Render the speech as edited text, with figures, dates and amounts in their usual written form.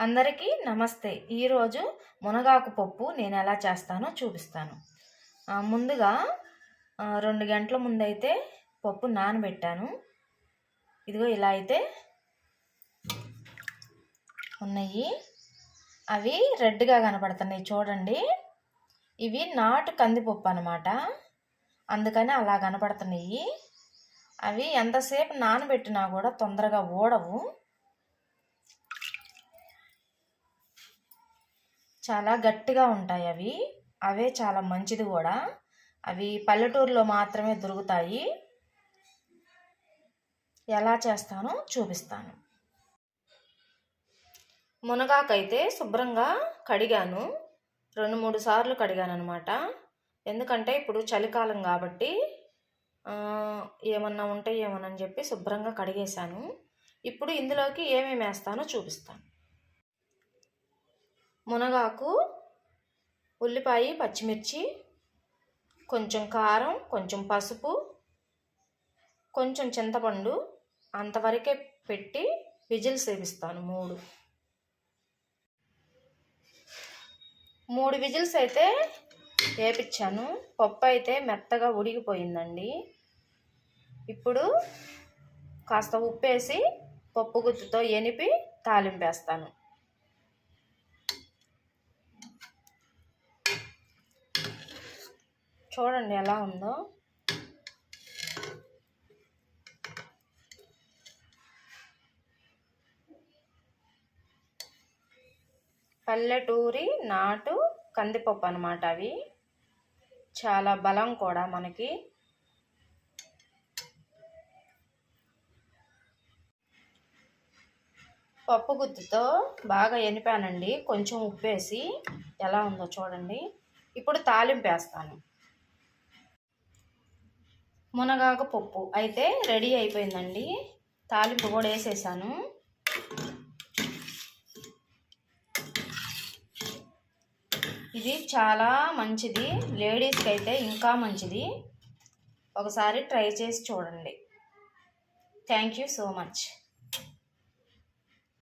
అందరికీ నమస్తే. ఈరోజు మునగాకు పప్పు నేను ఎలా చేస్తానో చూపిస్తాను. ముందుగా 2 గంటల ముందైతే పప్పు నానబెట్టాను. ఇదిగో ఇలా అయితే ఉన్నాయి. అవి రెడ్గా కనపడుతున్నాయి చూడండి. ఇవి నాటు కందిపప్పు అన్నమాట, అందుకని అలా కనపడుతున్నాయి. అవి ఎంతసేపు నానబెట్టినా కూడా తొందరగా ఊడవు. చాలా గట్టిగా ఉంటాయి అవే చాలా మంచిది కూడా. అవి పల్లెటూరులో మాత్రమే దొరుకుతాయి. ఎలా చేస్తానో చూపిస్తాను. మునగాకైతే శుభ్రంగా కడిగాను, 2-3 సార్లు కడిగాను అనమాట. ఎందుకంటే ఇప్పుడు చలికాలం కాబట్టి ఏమన్నా ఉంటాయేమోనని చెప్పి శుభ్రంగా కడిగేశాను. ఇప్పుడు ఇందులోకి ఏమేమి వేస్తానో చూపిస్తాను. మునగాకు, ఉల్లిపాయ, పచ్చిమిర్చి, కొంచెం కారం, కొంచెం పసుపు, కొంచెం చింతపండు అంతవరకే పెట్టి విజిల్స్ వేపిస్తాను. 3 విజిల్స్ అయితే వేపించాను. పప్పు అయితే మెత్తగా ఉడికిపోయిందండి. ఇప్పుడు కాస్త ఉప్పేసి పప్పు గుత్తితో ఎనిపి తాలింపేస్తాను. చూడండి ఎలా ఉందో. పల్లెటూరి నాటు కందిపప్పు అన్నమాట. అవి చాలా బలం కూడా మనకి. పప్పు గుత్తితో బాగా ఎనిపానండి, కొంచెం ఉప్పేసి. ఎలా ఉందో చూడండి. ఇప్పుడు తాలింపు వేస్తాను. మునగాకు పప్పు అయితే రెడీ అయిపోయిందండి. తాలింపు కూడా వేసేసాను. ఇది చాలా మంచిది, లేడీస్కి అయితే ఇంకా మంచిది. ఒకసారి ట్రై చేసి చూడండి. Thank you so much.